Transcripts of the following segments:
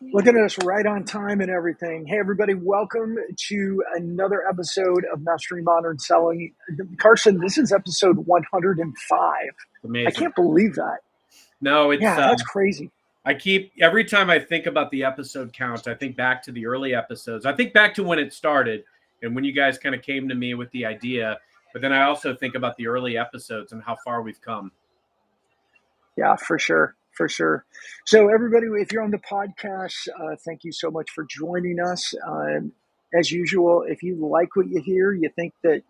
Look at us, right on time and everything. Hey, everybody, welcome to another episode of Mastering Modern Selling. Carson, this is episode 105. I Amazing. can't believe that. No, Yeah, that's crazy. every time I think about the episode count, I think back to the early episodes. I think back to when it started and when you guys kind of came to me with the idea. But then I also think about the early episodes and how far we've come. Yeah, for sure. For sure. So, everybody, if you're on the podcast, thank you so much for joining us. As usual, if you like what you hear, you think that,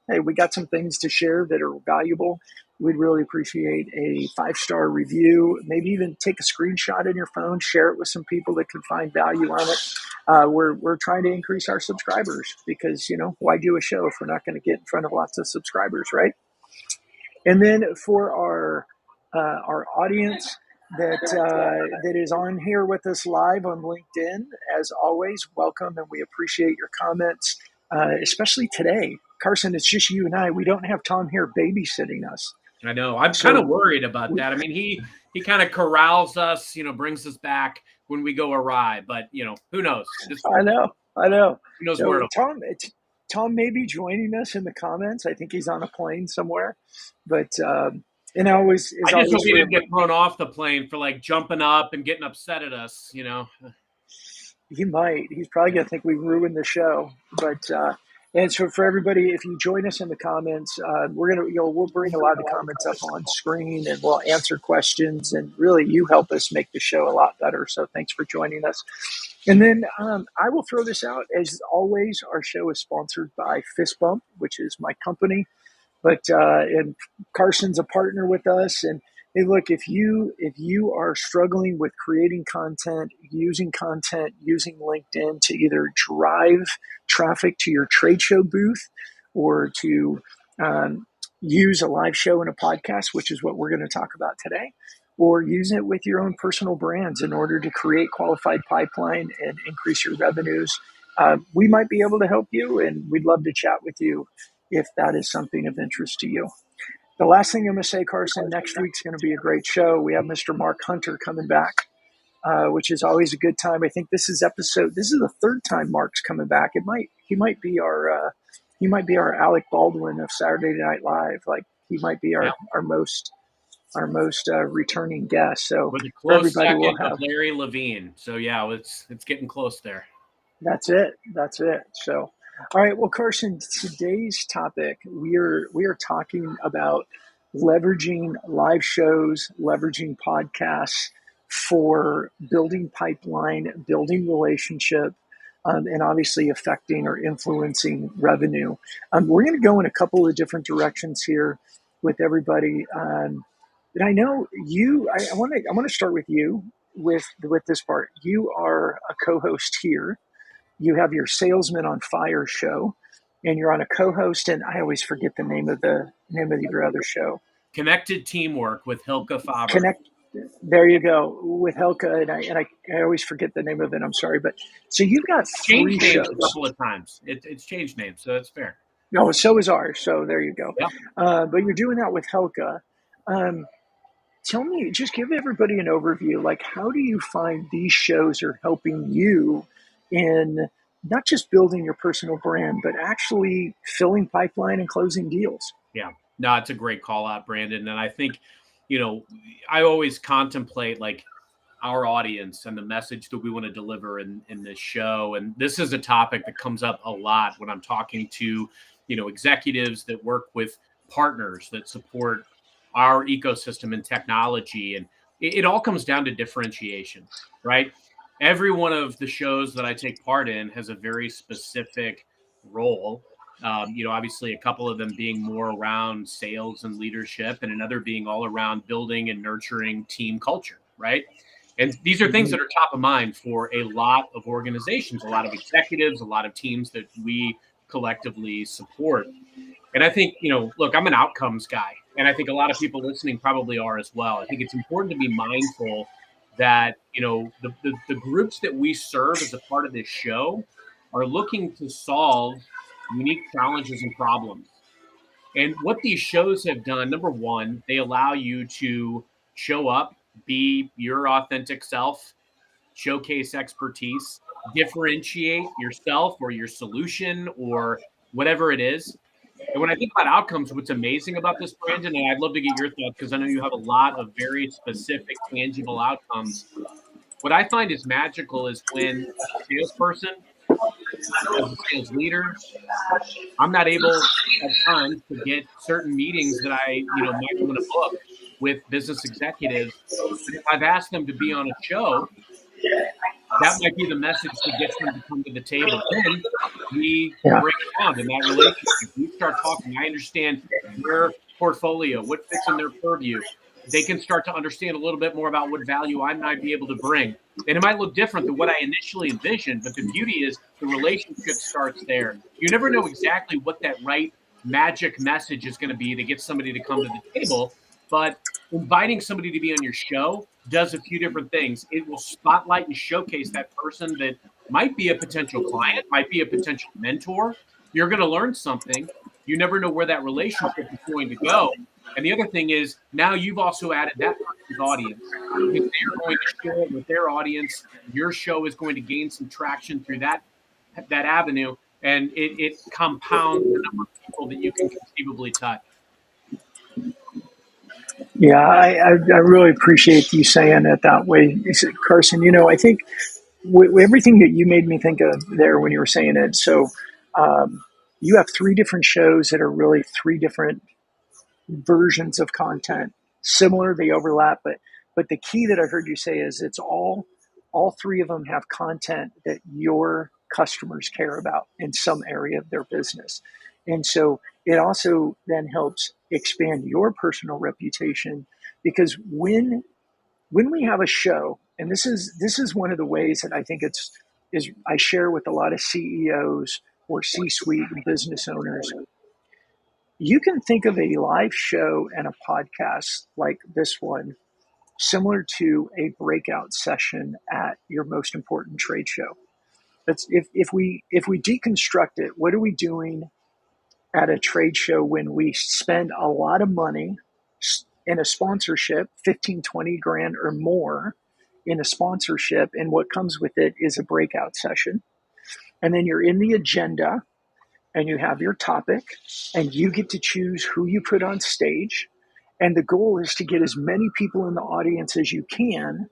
hey, we got some things to share that are valuable, we'd really appreciate a 5-star review. Maybe even take a screenshot in your phone, share it with some people that could find value on it. We're trying to increase our subscribers because, why do a show if we're not going to get in front of lots of subscribers, right? And then for our audience that is on here with us live on LinkedIn, as always, welcome, and we appreciate your comments, especially today. Carson, it's just you and I. We don't have Tom here babysitting us. I know. I'm kind of So worried about that. I mean, he kind of corrals us, brings us back when we go awry. But who knows? I know. Who knows where So it'll. Tom may be joining us in the comments. I think he's on a plane somewhere, but and always I is just hope always he for didn't get thrown off the plane for like jumping up and getting upset at us. He might. He's probably going to think we ruined the show. But and so for everybody, if you join us in the comments, we'll bring a lot of the comments up on screen and we'll answer questions. And really, you help us make the show a lot better. So thanks for joining us. And then I will throw this out. As always, our show is sponsored by Fist Bump, which is my company. But and Carson's a partner with us. And hey, look, if you are struggling with creating content, using LinkedIn to either drive traffic to your trade show booth or to use a live show and a podcast, which is what we're going to talk about today, or use it with your own personal brands in order to create qualified pipeline and increase your revenues, we might be able to help you, and we'd love to chat with you if that is something of interest to you. The last thing I'm going to say, Carson, next week's going to be a great show. We have Mr. Mark Hunter coming back, which is always a good time. I think this is the third time Mark's coming back. He might be our Alec Baldwin of Saturday Night Live. Like he might be our most returning guest. So With a for close everybody, we'll second of have. Larry Levine. So yeah, it's getting close there. That's it. So, all right. Well, Carson, today's topic, we are talking about leveraging live shows, leveraging podcasts for building pipeline, building relationship, and obviously affecting or influencing revenue. We're going to go in a couple of different directions here with everybody. And I know you. I want to start with you with this part. You are a co-host here. You have your Salesman on Fire show, and you're on a co-host, and I always forget the name of your other show. Connected Teamwork with Hylke Faber. Connect. There you go with Helka, and I always forget the name of it. I'm sorry, but so you've got three Changed names shows. a couple of times. It's changed names, so that's fair. No, so is ours. So there you go. Yeah. But you're doing that with Helka. Tell me, just give everybody an overview. Like, how do you find these shows are helping you in not just building your personal brand, but actually filling pipeline and closing deals? Yeah. No, it's a great call out, Brandon. And I think, I always contemplate like our audience and the message that we want to deliver in this show. And this is a topic that comes up a lot when I'm talking to, executives that work with partners that support our ecosystem and technology. And it all comes down to differentiation, right? Every one of the shows that I take part in has a very specific role. Obviously a couple of them being more around sales and leadership and another being all around building and nurturing team culture, right? And these are things that are top of mind for a lot of organizations, a lot of executives, a lot of teams that we collectively support. And I think, look, I'm an outcomes guy, and I think a lot of people listening probably are as well. I think it's important to be mindful that, the groups that we serve as a part of this show are looking to solve unique challenges and problems. And what these shows have done, number one, they allow you to show up, be your authentic self, showcase expertise, differentiate yourself or your solution or whatever it is. And when I think about outcomes, what's amazing about this, Brandon, and I'd love to get your thoughts because I know you have a lot of very specific, tangible outcomes. What I find is magical is when, as a salesperson, as a sales leader, I'm not able at times to get certain meetings that I, might want to book with business executives. But if I've asked them to be on a show, that might be the message that gets them to come to the table. Then we Yeah. break down in that relationship. We start talking. I understand their portfolio, what fits in their purview. They can start to understand a little bit more about what value I might be able to bring. And it might look different than what I initially envisioned, but the beauty is the relationship starts there. You never know exactly what that right magic message is going to be to get somebody to come to the table, but inviting somebody to be on your show does a few different things. It will spotlight and showcase that person that might be a potential client, might be a potential mentor. You're going to learn something. You never know where that relationship is going to go. And the other thing is now you've also added that person's audience because they're going to share it with their audience. Your show is going to gain some traction through that avenue, and it compounds the number of people that you can conceivably touch. Yeah, I really appreciate you saying it that way, Carson. I think everything that you made me think of there when you were saying it. So you have three different shows that are really three different versions of content. Similar, they overlap, but the key that I heard you say is it's all three of them have content that your customers care about in some area of their business. And so it also then helps expand your personal reputation because when we have a show, and this is one of the ways that I think is I share with a lot of CEOs or C-suite and business owners. You can think of a live show and a podcast like this one similar to a breakout session at your most important trade show. That's if we deconstruct it, what are we doing at a trade show when we spend a lot of money in a sponsorship, 15, 20 grand or more in a sponsorship, and what comes with it is a breakout session. And then you're in the agenda and you have your topic and you get to choose who you put on stage. And the goal is to get as many people in the audience as you can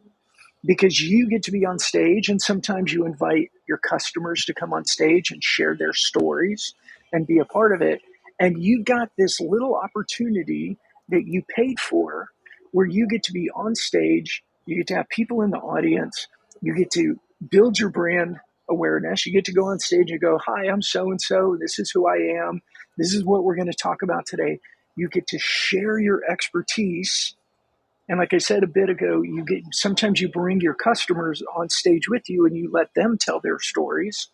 because you get to be on stage. And sometimes you invite your customers to come on stage and share their stories and be a part of it. And you got this little opportunity that you paid for where you get to be on stage. You get to have people in the audience. You get to build your brand awareness. You get to go on stage and go, hi, I'm so-and-so. This is who I am. This is what we're going to talk about today. You get to share your expertise. And like I said a bit ago, sometimes you bring your customers on stage with you and you let them tell their stories.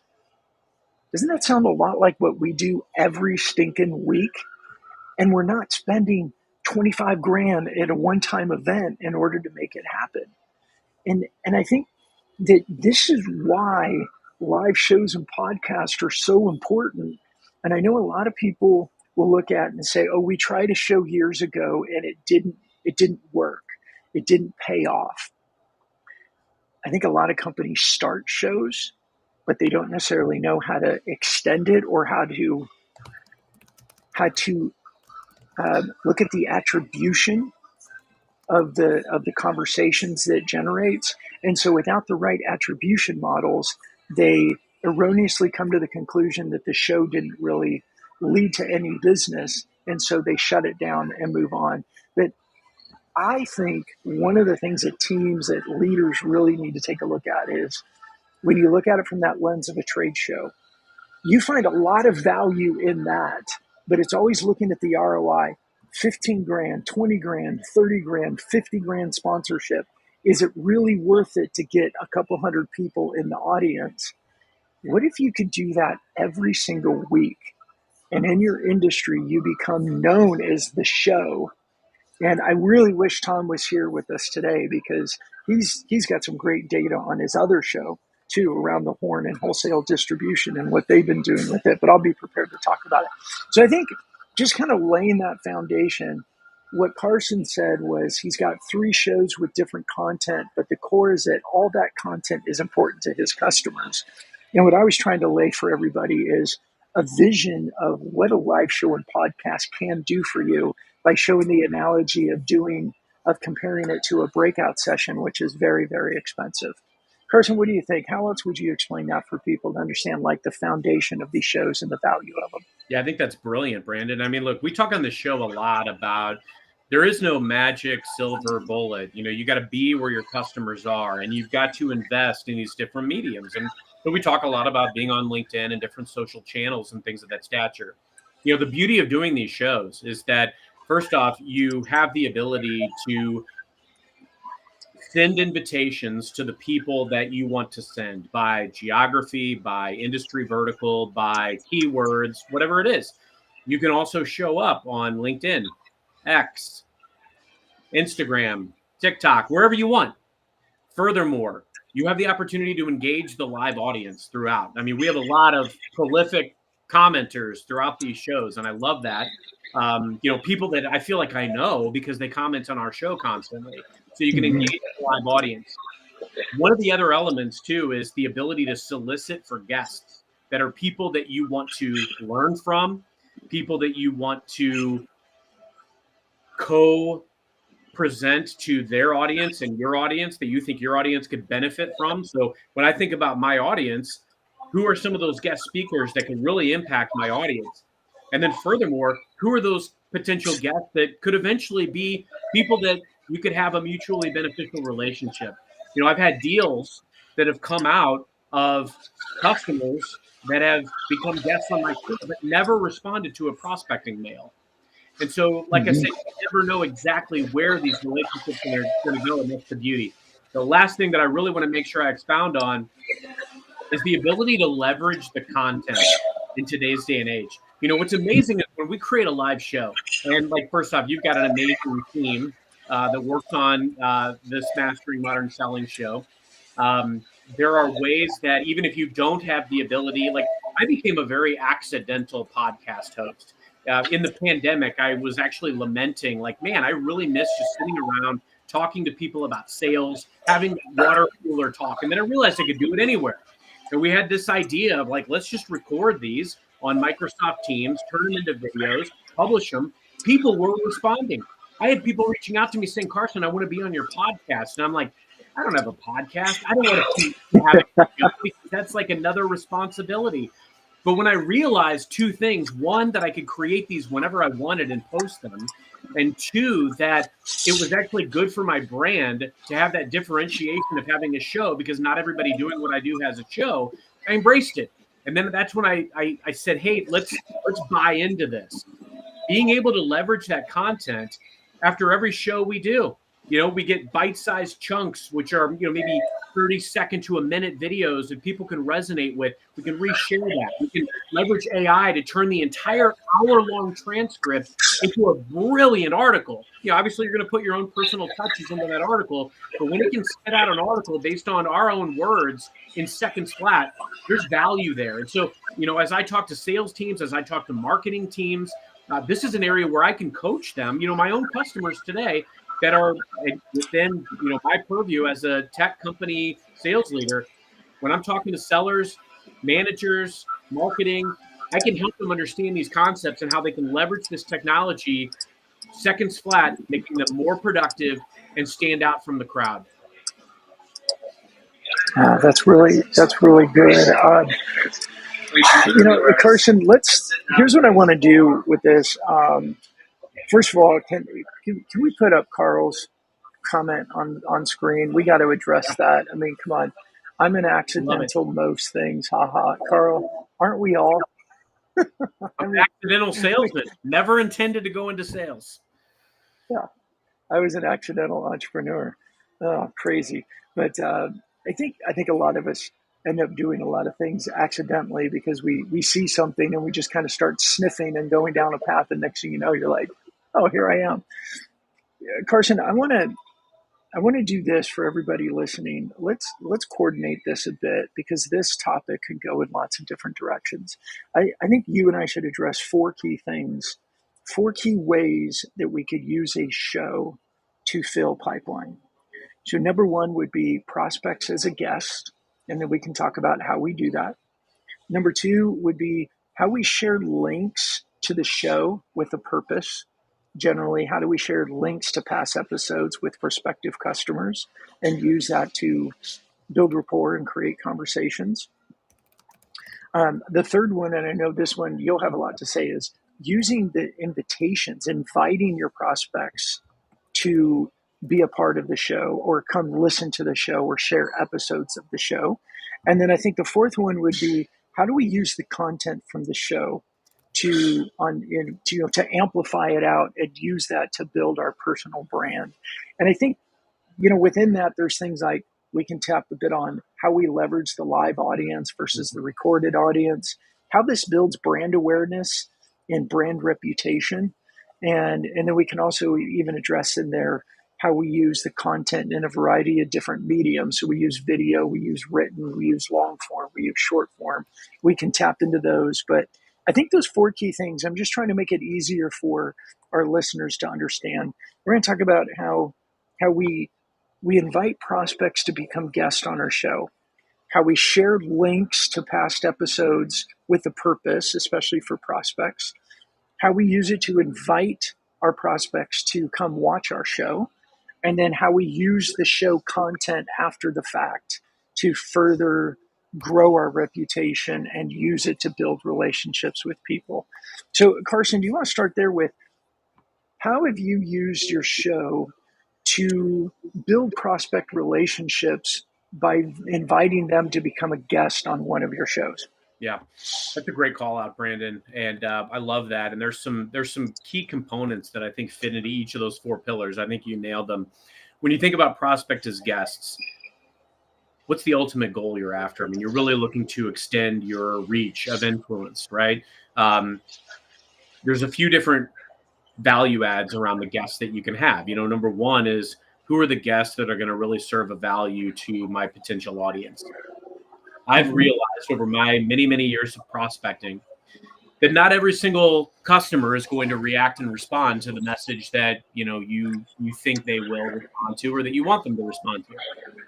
Doesn't that sound a lot like what we do every stinking week? And we're not spending 25 grand at a one-time event in order to make it happen. And I think that this is why live shows and podcasts are so important. And I know a lot of people will look at it and say, oh, we tried a show years ago and it didn't work. It didn't pay off. I think a lot of companies start shows, but they don't necessarily know how to extend it or how to look at the attribution of the conversations that it generates. And so without the right attribution models, they erroneously come to the conclusion that the show didn't really lead to any business. And so they shut it down and move on. But I think one of the things that teams, that leaders really need to take a look at is when you look at it from that lens of a trade show, you find a lot of value in that, but it's always looking at the ROI. 15 grand, 20 grand, 30 grand, 50 grand sponsorship. Is it really worth it to get a couple hundred people in the audience? What if you could do that every single week? And in your industry, you become known as the show. And I really wish Tom was here with us today because he's got some great data on his other show too, around the horn and wholesale distribution and what they've been doing with it. But I'll be prepared to talk about it. So I think just kind of laying that foundation, what Carson said was he's got 3 shows with different content, but the core is that all that content is important to his customers. And what I was trying to lay for everybody is a vision of what a live show and podcast can do for you by showing the analogy of comparing it to a breakout session, which is very, very expensive. Carson, what do you think? How else would you explain that for people to understand like the foundation of these shows and the value of them? Yeah, I think that's brilliant, Brandon. I mean, look, we talk on the show a lot about there is no magic silver bullet. You got to be where your customers are, and you've got to invest in these different mediums. And so we talk a lot about being on LinkedIn and different social channels and things of that stature. The beauty of doing these shows is that first off, you have the ability to send invitations to the people that you want to send by geography, by industry vertical, by keywords, whatever it is. You can also show up on LinkedIn, X, Instagram, TikTok, wherever you want. Furthermore, you have the opportunity to engage the live audience throughout. I mean, we have a lot of prolific commenters throughout these shows, and I love that. People that I feel like I know because they comment on our show constantly. So you can engage the live audience. One of the other elements, too, is the ability to solicit for guests that are people that you want to learn from, people that you want to co-present to their audience and your audience that you think your audience could benefit from. So when I think about my audience, who are some of those guest speakers that can really impact my audience? And then furthermore, who are those potential guests that could eventually be people that you could have a mutually beneficial relationship? I've had deals that have come out of customers that have become guests on my show but never responded to a prospecting mail. And so, like I said, you never know exactly where these relationships are going to go, and that's the beauty. The last thing that I really want to make sure I expound on is the ability to leverage the content in today's day and age. What's amazing is when we create a live show, and like first off, you've got an amazing team that works on this Mastering Modern Selling show. There are ways that even if you don't have the ability, like I became a very accidental podcast host. In the pandemic, I was actually lamenting, like, man, I really miss just sitting around talking to people about sales, having water cooler talk. And then I realized I could do it anywhere. And we had this idea of like, let's just record these on Microsoft Teams, turn them into videos, publish them. People were responding. I had people reaching out to me saying, Carson, I want to be on your podcast. And I'm like, I don't have a podcast. I don't want to have it because that's like another responsibility. But when I realized 2 things, one, that I could create these whenever I wanted and post them, and 2, that it was actually good for my brand to have that differentiation of having a show because not everybody doing what I do has a show, I embraced it. And then that's when I said, hey, let's buy into this. Being able to leverage that content after every show we do. We get bite-sized chunks, which are, maybe 30-second to a minute videos that people can resonate with. We can reshare that. We can leverage AI to turn the entire hour-long transcript into a brilliant article. Obviously, you're going to put your own personal touches into that article, but when it can spit out an article based on our own words in seconds flat, there's value there. And so, as I talk to sales teams, as I talk to marketing teams, this is an area where I can coach them. My own customers today that are within my purview as a tech company sales leader. When I'm talking to sellers, managers, marketing, I can help them understand these concepts and how they can leverage this technology seconds flat, making them more productive and stand out from the crowd. That's really good. Carson, here's what I want to do with this. First of all, can we put up Carl's comment on screen? We got to address that. I mean, come on. I'm an accidental most things. Haha. Carl, aren't we all? I'm an accidental salesman. Never intended to go into sales. Yeah. I was an accidental entrepreneur. Oh, crazy. But I think a lot of us end up doing a lot of things accidentally because we see something and we just kind of start sniffing and going down a path. And next thing you know, you're like, oh, here I am. Carson, I want to do this for everybody listening. Let's coordinate this a bit because this topic could go in lots of different directions. I think you and I should address 4 key things 4 key ways that we could use a show to fill pipeline. So number one would be prospects as a guest, and then we can talk about how we do that. Number two would be how we share links to the show with a purpose. Generally, how do we share links to past episodes with prospective customers and use that to build rapport and create conversations? The third one, and I know this one you'll have a lot to say, is using the invitations, inviting your prospects to be a part of the show or come listen to the show or share episodes of the show. And then I think the fourth one would be how do we use the content from the show to amplify it out and use that to build our personal brand. And I think within that, there's things like we can tap a bit on how we leverage the live audience versus the recorded audience, how this builds brand awareness and brand reputation. And then we can also even address in there how we use the content in a variety of different mediums. So we use video, we use written, we use long form, we use short form. We can tap into those. But I think those 4 key things, I'm just trying to make it easier for our listeners to understand. We're going to talk about how we invite prospects to become guests on our show, how we share links to past episodes with a purpose, especially for prospects, how we use it to invite our prospects to come watch our show, and then how we use the show content after the fact to further grow our reputation and use it to build relationships with people. So, Carson, do you want to start there with how have you used your show to build prospect relationships by inviting them to become a guest on one of your shows? Yeah, that's a great call out, Brandon. And I love that. And there's some key components that I think fit into each of those 4 pillars. I think you nailed them. When you think about prospect as guests, what's the ultimate goal you're after? I mean, you're really looking to extend your reach of influence, right? There's a few different value adds around the guests that you can have. Number one is who are the guests that are going to really serve a value to my potential audience? I've realized over my many, many years of prospecting that not every single customer is going to react and respond to the message that, you think they will respond to or that you want them to respond to.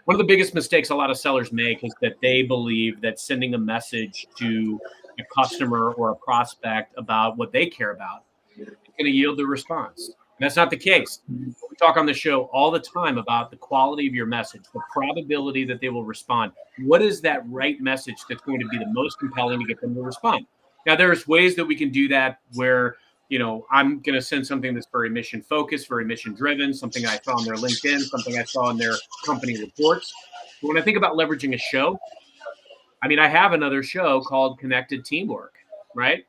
One of the biggest mistakes a lot of sellers make is that they believe that sending a message to a customer or a prospect about what they care about is going to yield the response. That's not the case. We talk on the show all the time about the quality of your message, the probability that they will respond. What is that right message that's going to be the most compelling to get them to respond? Now, there's ways that we can do that where, I'm going to send something that's very mission focused, very mission driven, something I saw on their LinkedIn, something I saw in their company reports. But when I think about leveraging a show, I have another show called Connected Teamwork, right?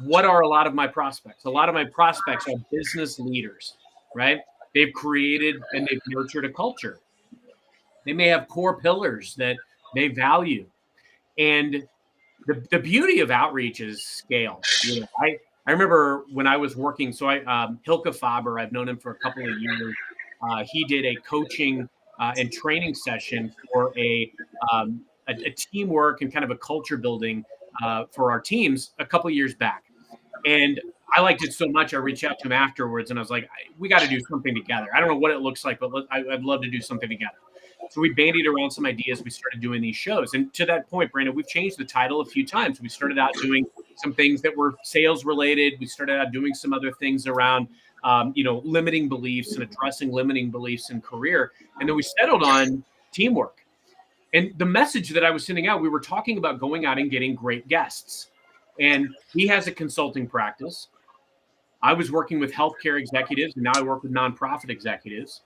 What are a lot of my prospects? A lot of my prospects are business leaders, right? They've created and they've nurtured a culture. They may have core pillars that they value. And the beauty of outreach is scale. I remember when I was working, Hylke Faber, I've known him for a couple of years. He did a coaching and training session for a teamwork and kind of a culture building for our teams a couple of years back. And I liked it so much, I reached out to him afterwards and I was like, we got to do something together. I don't know what it looks like, but I'd love to do something together. So we bandied around some ideas. We started doing these shows. And to that point, Brandon, we've changed the title a few times. We started out doing some things that were sales related. We started out doing some other things around, limiting beliefs and addressing limiting beliefs in career. And then we settled on teamwork. And the message that I was sending out, we were talking about going out and getting great guests. And he has a consulting practice. I was working with healthcare executives, and now I work with nonprofit executives.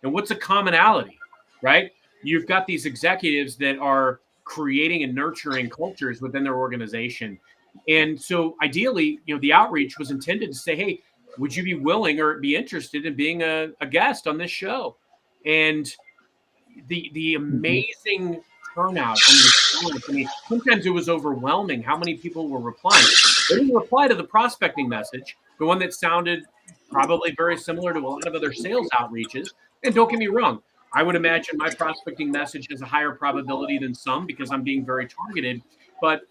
And what's a commonality, right? You've got these executives that are creating and nurturing cultures within their organization. And so ideally, the outreach was intended to say, hey, would you be willing or be interested in being a guest on this show? And the amazing turnout and response. Sometimes it was overwhelming how many people were replying. They didn't reply to the prospecting message, the one that sounded probably very similar to a lot of other sales outreaches. And don't get me wrong, I would imagine my prospecting message has a higher probability than some because I'm being very targeted. But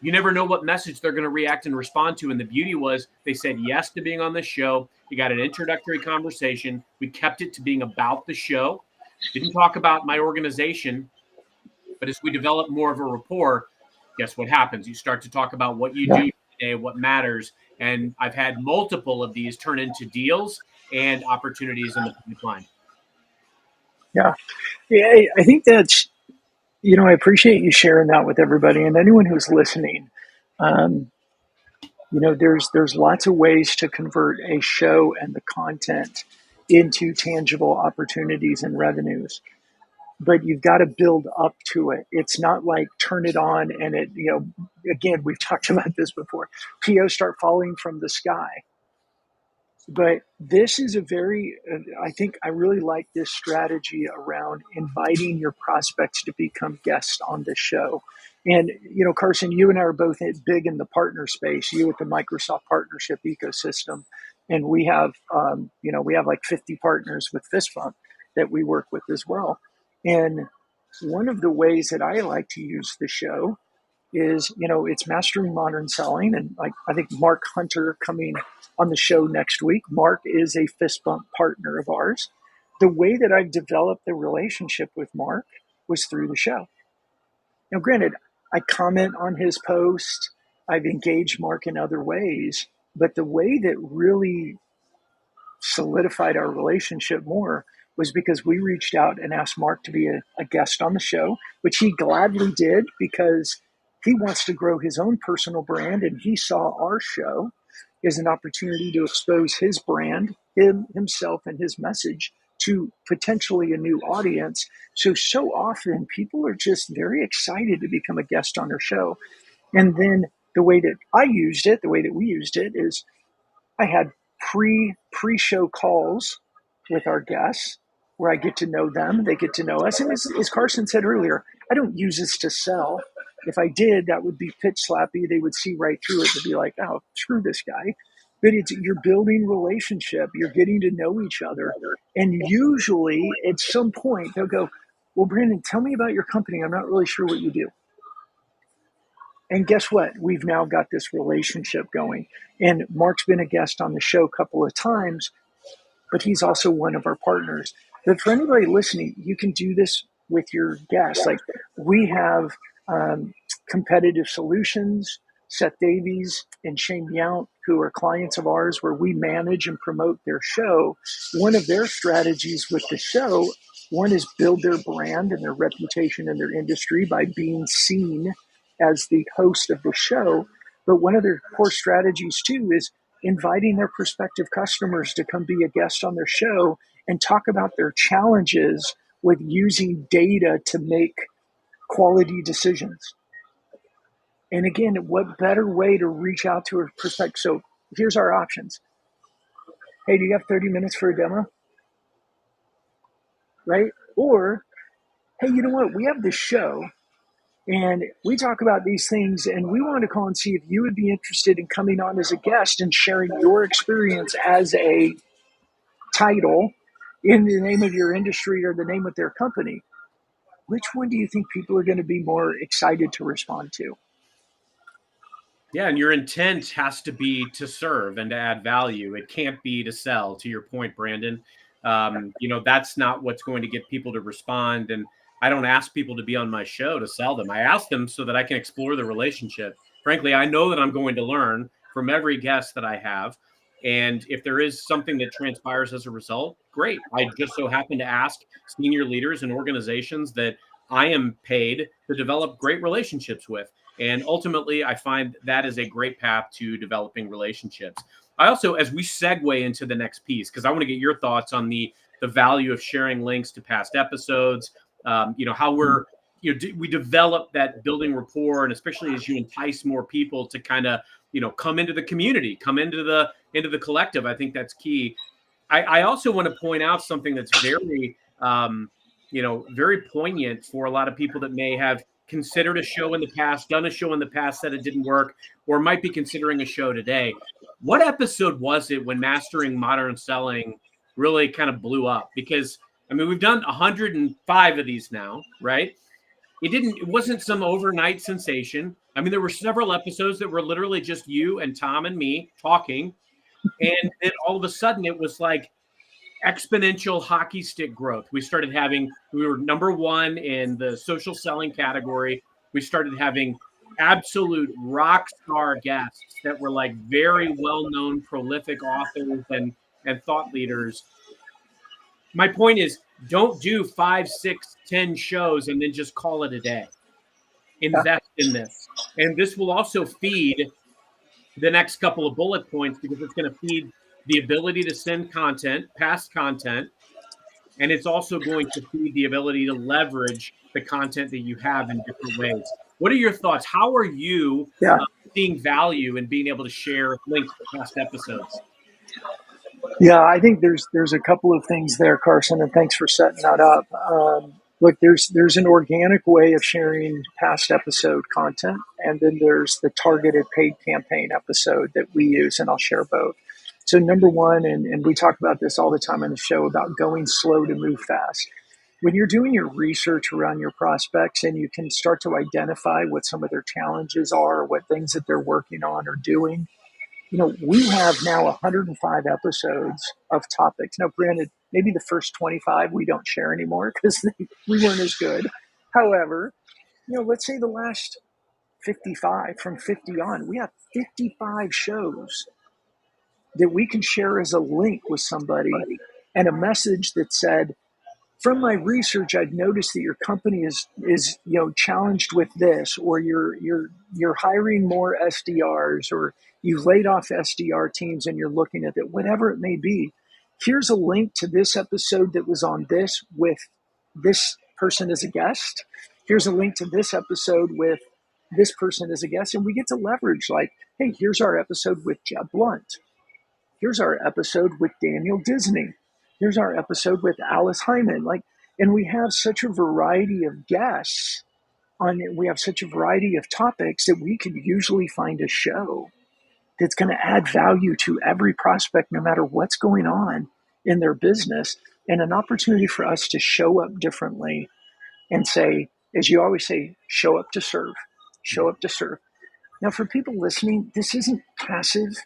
You never know what message they're going to react and respond to. And the beauty was they said yes to being on the show. We got an introductory conversation. We kept it to being about the show. Didn't talk about my organization, but as we develop more of a rapport, guess what happens? You start to talk about what you do today, what matters. And I've had multiple of these turn into deals and opportunities in the pipeline. Yeah. Yeah. I think that's, I appreciate you sharing that with everybody and anyone who's listening. Um, there's lots of ways to convert a show and the content into tangible opportunities and revenues, but you've got to build up to it. It's not like turn it on and it, again, we've talked about this before. POs start falling from the sky. But this is I think I really like this strategy around inviting your prospects to become guests on the show. And, Carson, you and I are both big in the partner space, you with the Microsoft partnership ecosystem. And we have like 50 partners with Fist Bump that we work with as well. And one of the ways that I like to use the show is, it's mastering modern selling. And like, I think Mark Hunter coming on the show next week. Mark is a Fist Bump partner of ours. The way that I've developed the relationship with Mark was through the show. Now, granted, I comment on his post. I've engaged Mark in other ways, but the way that really solidified our relationship more was because we reached out and asked Mark to be a guest on the show, which he gladly did because he wants to grow his own personal brand. And he saw our show as an opportunity to expose his brand, himself, and his message to potentially a new audience. So often people are just very excited to become a guest on our show. And then the way that I used it, the way that we used it is I had pre-show calls with our guests where I get to know them, they get to know us. And as Carson said earlier, I don't use this to sell. If I did, that would be pitch slappy. They would see right through it and be like, oh, screw this guy. But you're building relationship. You're getting to know each other. And usually at some point they'll go, well, Brandon, tell me about your company. I'm not really sure what you do. And guess what? We've now got this relationship going. And Mark's been a guest on the show a couple of times, but he's also one of our partners. But for anybody listening, you can do this with your guests. Like we have Competitive Solutions, Seth Davies and Shane Yount, who are clients of ours where we manage and promote their show. One of their strategies with the show, one is build their brand and their reputation in their industry by being seen as the host of the show. But one of their core strategies too is inviting their prospective customers to come be a guest on their show and talk about their challenges with using data to make quality decisions. And again, what better way to reach out to a prospective? So here's our options. Hey, do you have 30 minutes for a demo? Right? Or, hey, you know what? We have this show and we talk about these things and we want to call and see if you would be interested in coming on as a guest and sharing your experience as a title in the name of your industry or the name of their company. Which one do you think people are going to be more excited to respond to? Yeah, and your intent has to be to serve and to add value. It can't be to sell, to your point, Brandon. That's not what's going to get people to respond. And I don't ask people to be on my show to sell them. I ask them so that I can explore the relationship. Frankly, I know that I'm going to learn from every guest that I have. And if there is something that transpires as a result, great. I just so happen to ask senior leaders and organizations that I am paid to develop great relationships with. And ultimately, I find that is a great path to developing relationships. I also, as we segue into the next piece, because I want to get your thoughts on the value of sharing links to past episodes, how we develop that building rapport, and especially as you entice more people to kind of, come into the community, come into the collective. I think that's key. I also want to point out something that's very, very poignant for a lot of people that may have considered a show in the past, done a show in the past, said it didn't work, or might be considering a show today. What episode was it when Mastering Modern Selling really kind of blew up? Because, we've done 105 of these now, right? It wasn't some overnight sensation. I mean, there were several episodes that were literally just you and Tom and me talking. And then all of a sudden it was like exponential hockey stick growth. We were number one in the social selling category. We started having absolute rock star guests that were like very well-known, prolific authors and thought leaders. My point is, don't do 5, 6, 10 shows and then just call it a day. Invest in this. And this will also feed the next couple of bullet points, because it's going to feed the ability to send content, past content, and it's also going to feed the ability to leverage the content that you have in different ways. What are your thoughts? How are you seeing value in being able to share links to past episodes? Yeah, I think there's a couple of things there, Carson, and thanks for setting that up. Look, there's an organic way of sharing past episode content, and then there's the targeted paid campaign episode that we use, and I'll share both. So number one, and we talk about this all the time on the show about going slow to move fast. When you're doing your research around your prospects and you can start to identify what some of their challenges are, what things that they're working on or doing, we have now 105 episodes of topics. Now, granted, maybe the first 25 we don't share anymore because we weren't as good. However, let's say the last 55, from 50 on, we have 55 shows that we can share as a link with somebody and a message that said, from my research, I've noticed that your company is challenged with this, or you're hiring more SDRs, or you've laid off SDR teams and you're looking at it, whatever it may be. Here's a link to this episode that was on this with this person as a guest. Here's a link to this episode with this person as a guest, and we get to leverage like, hey, here's our episode with Jeb Blunt. Here's our episode with Daniel Disney. Here's our episode with Alice Hyman. And we have such a variety of guests we have such a variety of topics that we could usually find a show that's going to add value to every prospect, no matter what's going on in their business, and an opportunity for us to show up differently and say, as you always say, show up to serve, show up to serve. Now, for people listening, this isn't passive.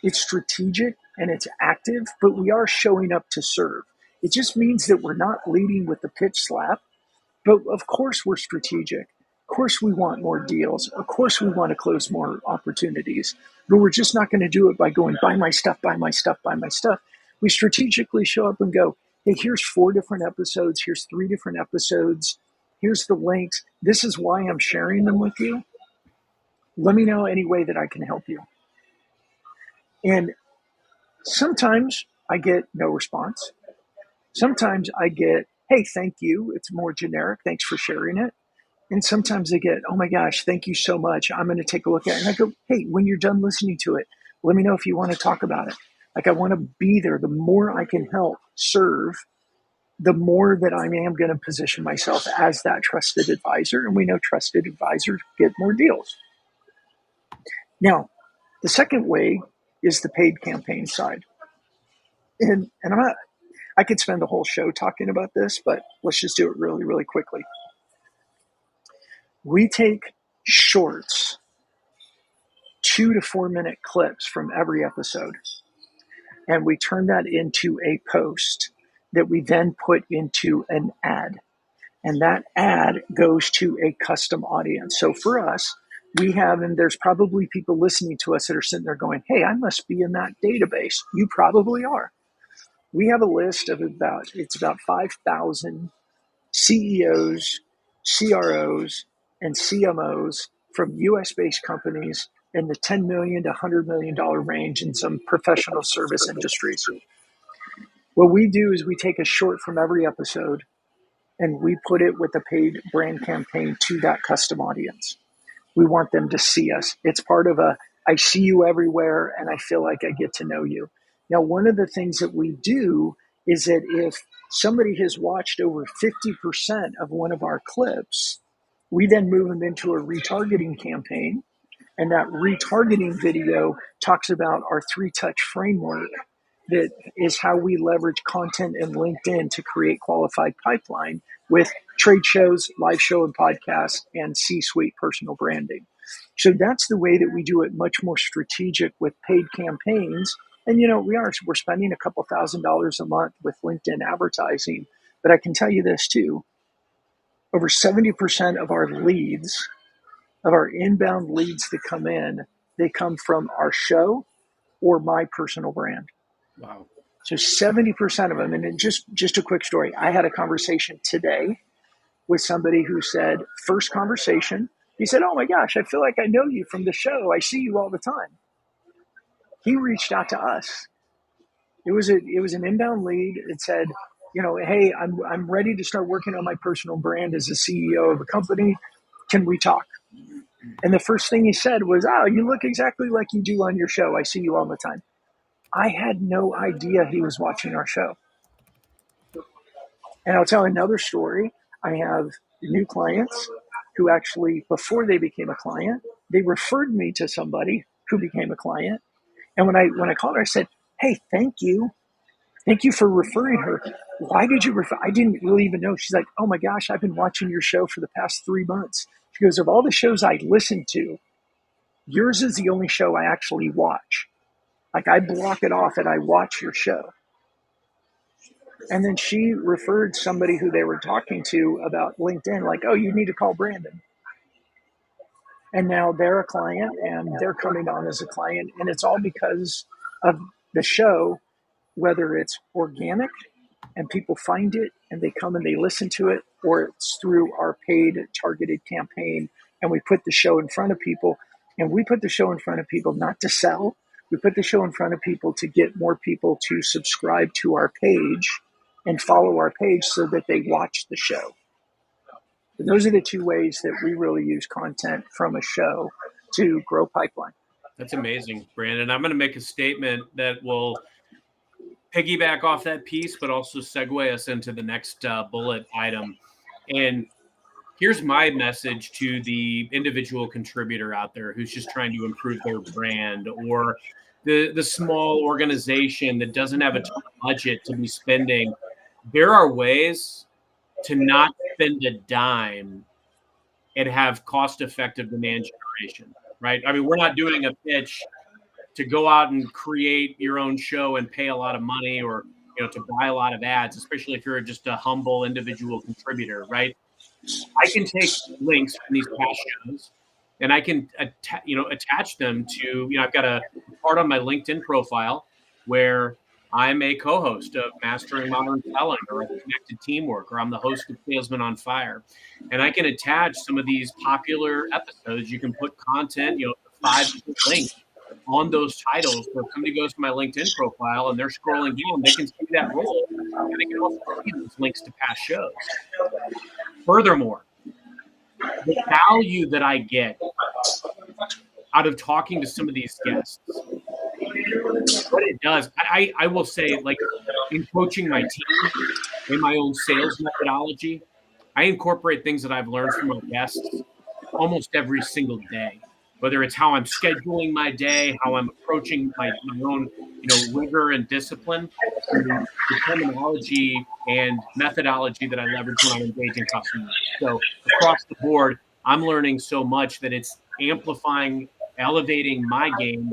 It's strategic and it's active, but we are showing up to serve. It just means that we're not leading with the pitch slap, but of course we're strategic. Of course we want more deals. Of course we want to close more opportunities, but we're just not going to do it by going, buy my stuff, buy my stuff, buy my stuff. We strategically show up and go, hey, here's 4 different episodes. Here's 3 different episodes. Here's the links. This is why I'm sharing them with you. Let me know any way that I can help you. And sometimes I get no response. Sometimes I get, hey, thank you. It's more generic. Thanks for sharing it. And sometimes I get, oh my gosh, thank you so much. I'm going to take a look at it. And I go, hey, when you're done listening to it, let me know if you want to talk about it. Like, I want to be there. The more I can help serve, the more that I am going to position myself as that trusted advisor. And we know trusted advisors get more deals. Now, the second way is the paid campaign side. And I could spend the whole show talking about this, but let's just do it really, really quickly. We take shorts, 2 to 4 minute clips from every episode, and we turn that into a post that we then put into an ad. And that ad goes to a custom audience. So for us, we have, and there's probably people listening to us that are sitting there going, hey, I must be in that database. You probably are. We have a list of about 5,000 CEOs, CROs, and CMOs from US-based companies in the $10 million to $100 million range in some professional service industries. What we do is we take a short from every episode and we put it with a paid brand campaign to that custom audience. We want them to see us. It's part of I see you everywhere and I feel like I get to know you. Now, one of the things that we do is that if somebody has watched over 50% of one of our clips, we then move them into a retargeting campaign. And that retargeting video talks about our 3-touch framework. That is how we leverage content in LinkedIn to create qualified pipeline with trade shows, live show and podcasts, and C-suite personal branding. So that's the way that we do it, much more strategic with paid campaigns. And we're spending a couple $1,000s a month with LinkedIn advertising. But I can tell you this too: over 70% of our leads, of our inbound leads that come in, they come from our show or my personal brand. Wow. So 70% of them. And just a quick story. I had a conversation today with somebody who said, first conversation, he said, "Oh my gosh, I feel like I know you from the show. I see you all the time." He reached out to us. It was an inbound lead. It said, "Hey, I'm ready to start working on my personal brand as a CEO of a company. Can we talk?" And the first thing he said was, "Oh, you look exactly like you do on your show. I see you all the time." I had no idea he was watching our show. And I'll tell another story. I have new clients who actually, before they became a client, they referred me to somebody who became a client. And when I called her, I said, "Hey, thank you. Thank you for referring her. Why did you refer?" I didn't really even know. She's like, "Oh my gosh, I've been watching your show for the past 3 months." She goes, "Of all the shows I listen to, yours is the only show I actually watch. Like, I block it off and I watch your show." And then she referred somebody who they were talking to about LinkedIn, like, "Oh, you need to call Brandon." And now they're a client and they're coming on as a client. And it's all because of the show, whether it's organic and people find it and they come and they listen to it, or it's through our paid targeted campaign. And we put the show in front of people. And we put the show in front of people not to sell. We put the show in front of people to get more people to subscribe to our page and follow our page so that they watch the show. And those are the two ways that we really use content from a show to grow pipeline. That's amazing, Brandon. I'm going to make a statement that will piggyback off that piece, but also segue us into the next bullet item. And here's my message to the individual contributor out there who's just trying to improve their brand, or the small organization that doesn't have a ton of budget to be spending. There are ways to not spend a dime and have cost-effective demand generation, right? I mean, we're not doing a pitch to go out and create your own show and pay a lot of money, or to buy a lot of ads, especially if you're just a humble individual contributor, right? I can take links from these past shows and I can attach them to, I've got a part on my LinkedIn profile where I'm a co-host of Mastering Modern Selling, or of Connected Teamwork, or I'm the host of Salesman on Fire. And I can attach some of these popular episodes. You can put content, 5 links on those titles. So if somebody goes to my LinkedIn profile and they're scrolling down, they can see that role, and they can also see those links to past shows. Furthermore, the value that I get out of talking to some of these guests, what it does, I will say, like, in coaching my team, in my own sales methodology, I incorporate things that I've learned from my guests almost every single day. Whether it's how I'm scheduling my day, how I'm approaching my own, rigor and discipline, the terminology and methodology that I leverage when I'm engaging customers. So across the board, I'm learning so much that it's amplifying, elevating my game,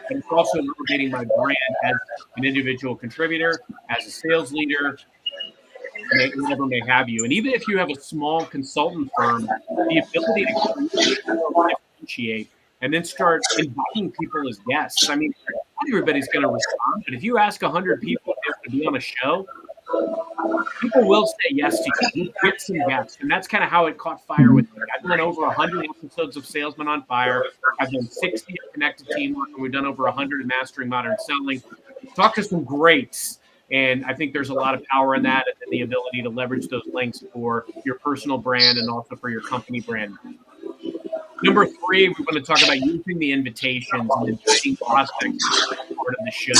and it's also elevating my brand as an individual contributor, as a sales leader, whatever may have you. And even if you have a small consultant firm, the ability to differentiate and then start inviting people as guests. I mean, not everybody's going to respond, but if you ask 100 people to be on a show, people will say yes to you. You'll get some guests. And that's kind of how it caught fire with me. I've done over 100 episodes of Salesman on Fire. I've done 60 of Connected Teamwork, and we've done over 100 of Mastering Modern Selling. Talk to some greats. And I think there's a lot of power in that, and the ability to leverage those links for your personal brand and also for your company brand. Number 3, we want to talk about using the invitations and inviting prospects as part of the show.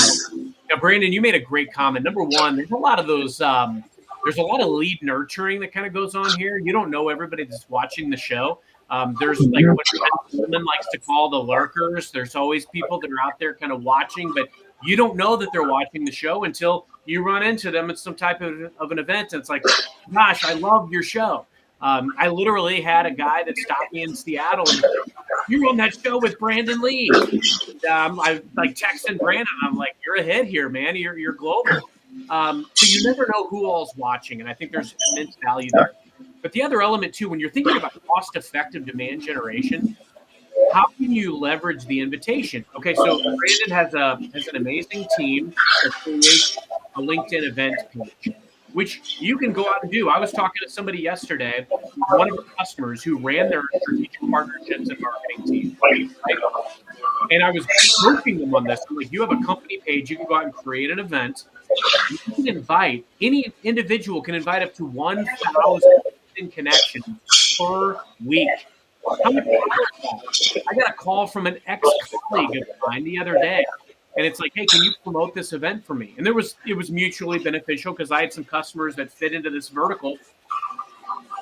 Now, Brandon, you made a great comment. Number 1, there's a lot of those. There's a lot of lead nurturing that kind of goes on here. You don't know everybody that's watching the show. There's like what Salesman likes to call the lurkers. There's always people that are out there kind of watching, but you don't know that they're watching the show until you run into them at some type of an event. And it's like, gosh, I love your show. I literally had a guy that stopped me in Seattle and you were on that show with Brandon Lee. I like texting Brandon. I'm like, you're a hit here, man. You're global. So you never know who all's watching, and I think there's immense value there. But the other element too, when you're thinking about cost-effective demand generation, how can you leverage the invitation? Okay, so Brandon has an amazing team that creates a LinkedIn event page, which you can go out and do. I was talking to somebody yesterday, one of our customers who ran their strategic partnerships and marketing team, right? And I was coaching them on this. I'm like, you have a company page, you can go out and create an event. You can invite any individual can invite up to 1,000 connections per week. How much power is that? I got a call from an ex-colleague of mine the other day, and it's like, hey, can you promote this event for me? And it was mutually beneficial because I had some customers that fit into this vertical.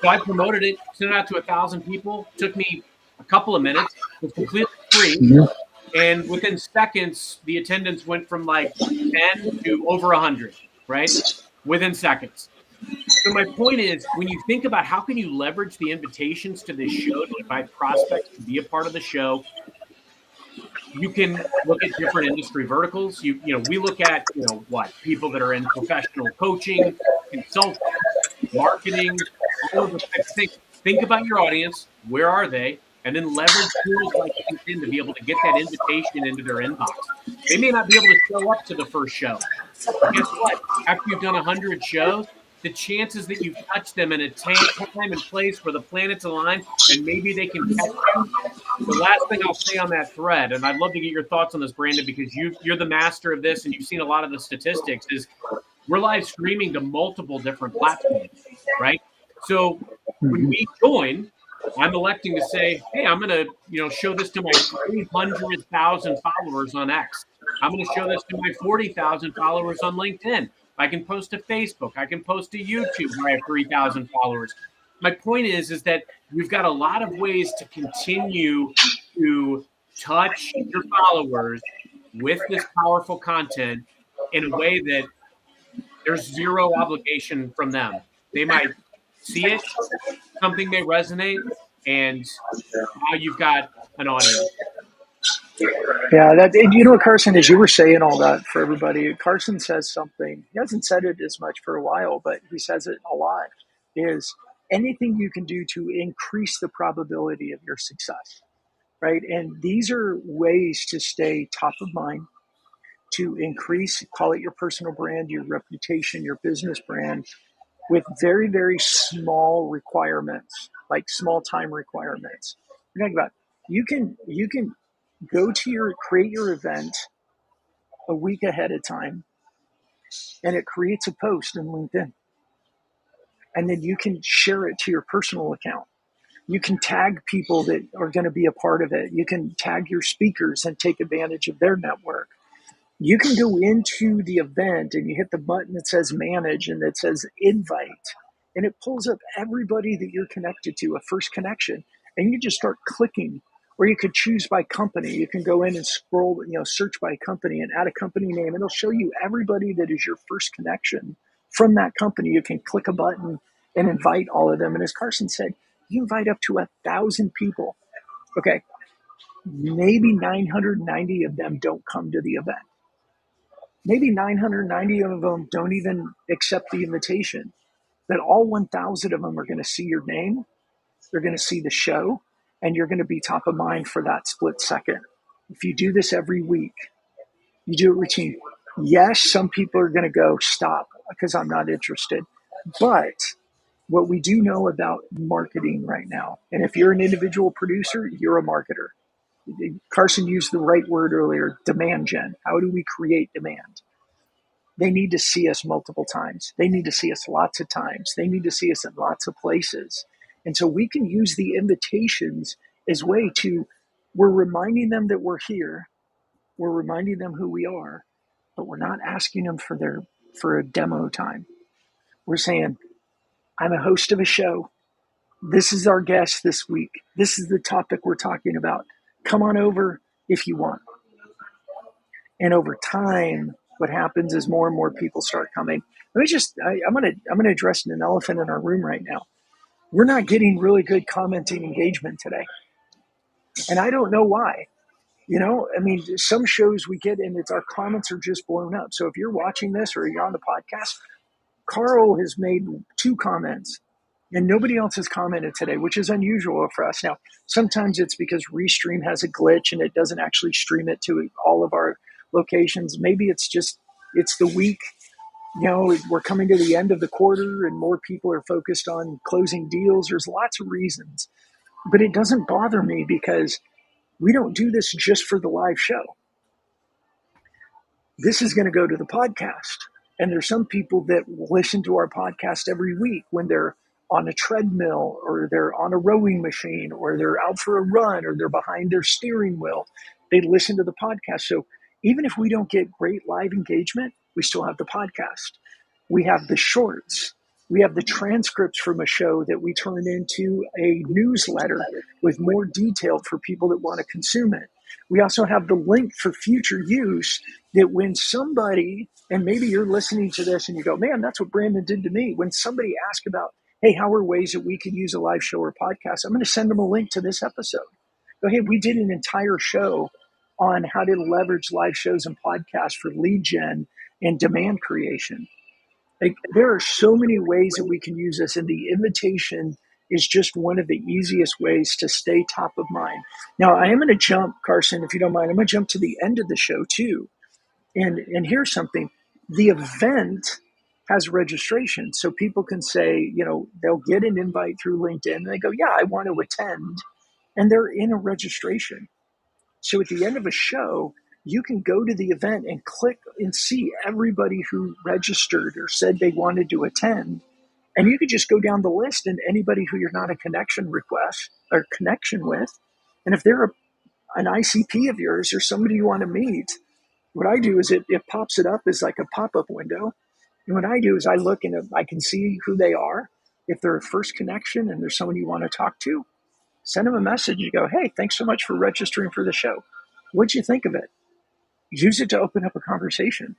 So I promoted it, sent it out to 1,000 people. Took me a couple of minutes. It was completely free. Mhm. And within seconds, the attendance went from like 10 to over 100, right? Within seconds. So my point is, when you think about how can you leverage the invitations to this show to invite prospects to be a part of the show, you can look at different industry verticals. We look at, people that are in professional coaching, consulting, marketing, all of those types of things. Think about your audience. Where are they? And then leverage tools like LinkedIn to be able to get that invitation into their inbox. They may not be able to show up to the first show. But guess what? After you've done 100 shows, the chances that you've touched them in a time and place where the planets align and maybe they can catch you. The last thing I'll say on that thread, and I'd love to get your thoughts on this, Brandon, because you're the master of this and you've seen a lot of the statistics, is we're live streaming to multiple different platforms, right? So when we join, I'm electing to say, hey, I'm going to, show this to my 300,000 followers on X. I'm going to show this to my 40,000 followers on LinkedIn. I can post to Facebook. I can post to YouTube where I have 3,000 followers. My point is that we've got a lot of ways to continue to touch your followers with this powerful content in a way that there's zero obligation from them. They might see it, something may resonate, and now you've got an audience. Yeah, Carson, as you were saying all that for everybody, Carson says something. He hasn't said it as much for a while, but he says it a lot. Is anything you can do to increase the probability of your success, right? And these are ways to stay top of mind, to increase, call it your personal brand, your reputation, your business brand, with very, very small requirements, like small time requirements. You're talking about you can go to create your event a week ahead of time, and it creates a post in LinkedIn. And then you can share it to your personal account. You can tag people that are going to be a part of it. You can tag your speakers and take advantage of their network. You can go into the event and you hit the button that says manage and that says invite, and it pulls up everybody that you're connected to, a first connection, and you just start clicking. Or you could choose by company. You can go in and scroll, search by company and add a company name, and it'll show you everybody that is your first connection from that company. You can click a button and invite all of them. And as Carson said, you invite up to 1,000 people. Okay, maybe 990 of them don't come to the event. Maybe 990 of them don't even accept the invitation. But all 1,000 of them are going to see your name, they're going to see the show, and you're going to be top of mind for that split second. If you do this every week, you do it routine. Yes, some people are going to go, stop, because I'm not interested. But what we do know about marketing right now, and if you're an individual producer, you're a marketer. Carson used the right word earlier, demand gen. How do we create demand? They need to see us multiple times. They need to see us lots of times. They need to see us in lots of places. And so we can use the invitations as a way to, we're reminding them that we're here. We're reminding them who we are, but we're not asking them for a demo time. We're saying, I'm a host of a show. This is our guest this week. This is the topic we're talking about. Come on over if you want. And over time, what happens is more and more people start coming. I'm gonna address an elephant in our room right now. we're not getting really good commenting engagement today. And I don't know why. I mean, some shows we get and it's our comments are just blown up. So if you're watching this or you're on the podcast, Carl has made 2 comments and nobody else has commented today, which is unusual for us. Now, sometimes it's because Restream has a glitch and it doesn't actually stream it to all of our locations. Maybe it's the week. We're coming to the end of the quarter and more people are focused on closing deals. There's lots of reasons, but it doesn't bother me because we don't do this just for the live show. This is going to go to the podcast. And there's some people that listen to our podcast every week when they're on a treadmill or they're on a rowing machine or they're out for a run or they're behind their steering wheel. They listen to the podcast. So even if we don't get great live engagement, we still have the podcast. We have the shorts. We have the transcripts from a show that we turn into a newsletter with more detail for people that want to consume it. We also have the link for future use that when somebody, and maybe you're listening to this and you go, man, that's what Brandon did to me. When somebody asks about, hey, how are ways that we could use a live show or podcast? I'm going to send them a link to this episode. Go, hey, we did an entire show on how to leverage live shows and podcasts for lead gen and demand creation. Like, there are so many ways that we can use this, and the invitation is just one of the easiest ways to stay top of mind. Now, I am going to jump, Carson, if you don't mind, I'm going to jump to the end of the show too. And here's something. The event has registration. So people can say, they'll get an invite through LinkedIn and they go, yeah, I want to attend. And they're in a registration. So at the end of a show, you can go to the event and click and see everybody who registered or said they wanted to attend. And you could just go down the list and anybody who you're not a connection request or connection with. And if they're an ICP of yours or somebody you want to meet, what I do is it pops it up as like a pop-up window. And what I do is I look and I can see who they are. If they're a first connection and there's someone you want to talk to, send them a message. You go, hey, thanks so much for registering for the show. What'd you think of it? Use it to open up a conversation.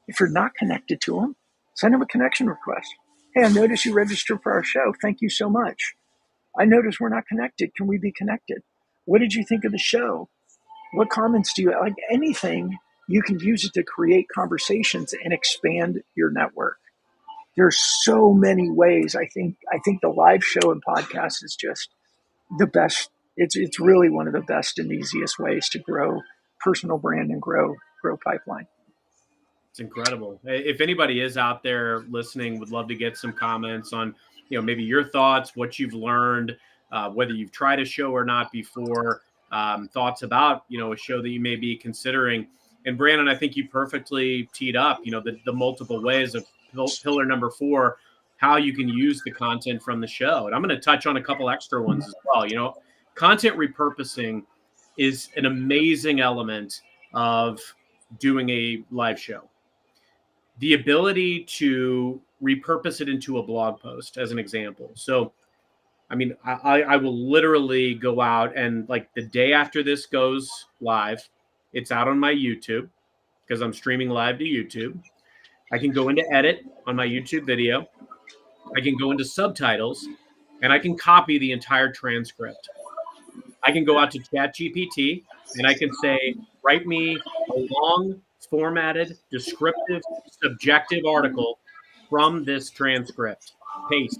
If you're not connected to them, send them a connection request. Hey, I noticed you registered for our show. Thank you so much. I noticed we're not connected. Can we be connected? What did you think of the show? What comments do you like? Anything, you can use it to create conversations and expand your network. There's so many ways. I think the live show and podcast is just the best. It's really one of the best and easiest ways to grow personal brand and grow pipeline. It's incredible. If anybody is out there listening, would love to get some comments on, maybe your thoughts, what you've learned, whether you've tried a show or not before, thoughts about, a show that you may be considering. And Brandon, I think you perfectly teed up, the multiple ways of pillar number 4, how you can use the content from the show. And I'm going to touch on a couple extra ones as well. Content repurposing is an amazing element of doing a live show. The ability to repurpose it into a blog post, as an example. So, I mean, I will literally go out and, like, the day after this goes live, it's out on my YouTube because I'm streaming live to YouTube. I can go into edit on my YouTube video. I can go into subtitles, and I can copy the entire transcript. I can go out to ChatGPT and I can say, write me a long, formatted, descriptive, subjective article from this transcript. Paste.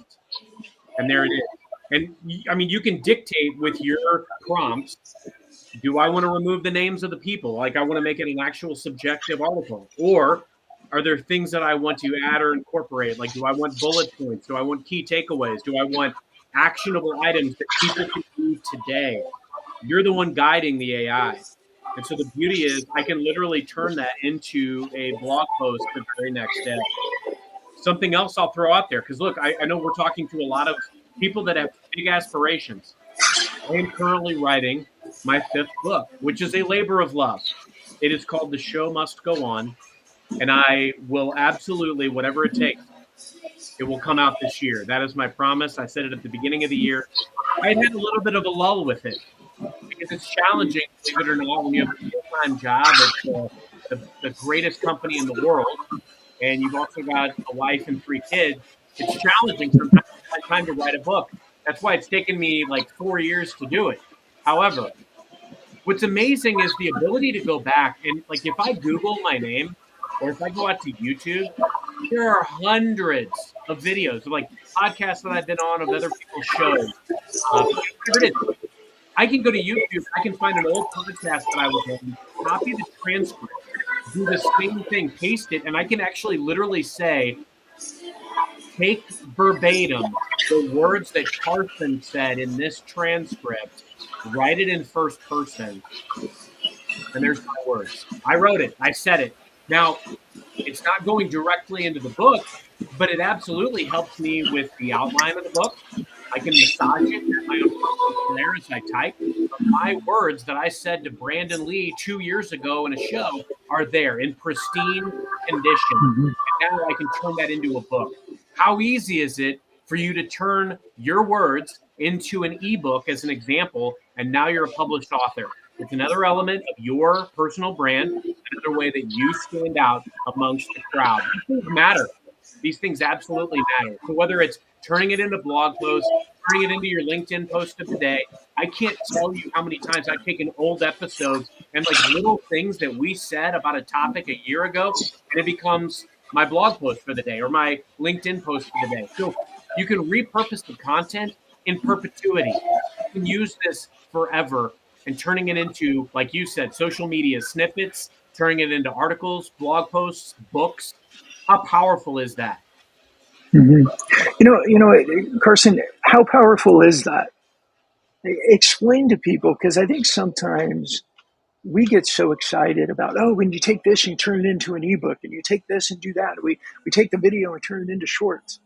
And there it is. And I mean, you can dictate with your prompts, do I want to remove the names of the people? Like, I want to make it an actual subjective article. Or are there things that I want to add or incorporate? Like, do I want bullet points? Do I want key takeaways? Do I want actionable items that people can do today? You're the one guiding the AI. And so the beauty is I can literally turn that into a blog post the very next day. Something else I'll throw out there, because look, I know we're talking to a lot of people that have big aspirations. I am currently writing my 5th book, which is a labor of love. It is called The Show Must Go On. And I will absolutely, whatever it takes, it will come out this year. That is my promise. I said it at the beginning of the year. I had a little bit of a lull with it because it's challenging, believe it or not, when you have a full-time job at the greatest company in the world, and you've also got a wife and 3 kids. It's challenging sometimes to find time to write a book. That's why it's taken me like 4 years to do it. However, what's amazing is the ability to go back and like if I Google my name or if I go out to YouTube, there are hundreds of videos of like podcasts that I've been on of other people's shows. Whatever it is, I can go to YouTube. I can find an old podcast that I was on, copy the transcript, do the same thing, paste it, and I can actually literally say, take verbatim the words that Carson said in this transcript, write it in first person, and there's my words. I wrote it. I said it. Now, it's not going directly into the book, but it absolutely helps me with the outline of the book. I can massage it at my own personal flair as I type. But my words that I said to Brandon Lee 2 years ago in a show are there in pristine condition. Mhm. And now I can turn that into a book. How easy is it for you to turn your words into an ebook as an example, and now you're a published author? It's another element of your personal brand, another way that you stand out amongst the crowd. These things matter. These things absolutely matter. So whether it's turning it into blog posts, turning it into your LinkedIn post of the day, I can't tell you how many times I've taken old episodes and like little things that we said about a topic a year ago, and it becomes my blog post for the day or my LinkedIn post for the day. So you can repurpose the content in perpetuity. You can use this forever and turning it into, like you said, social media snippets, turning it into articles, blog posts, books. How powerful is that? Mhm. Carson, how powerful is that? Explain to people, because I think sometimes we get so excited about, oh, when you take this and you turn it into an ebook, and you take this and do that. We take the video and turn it into shorts.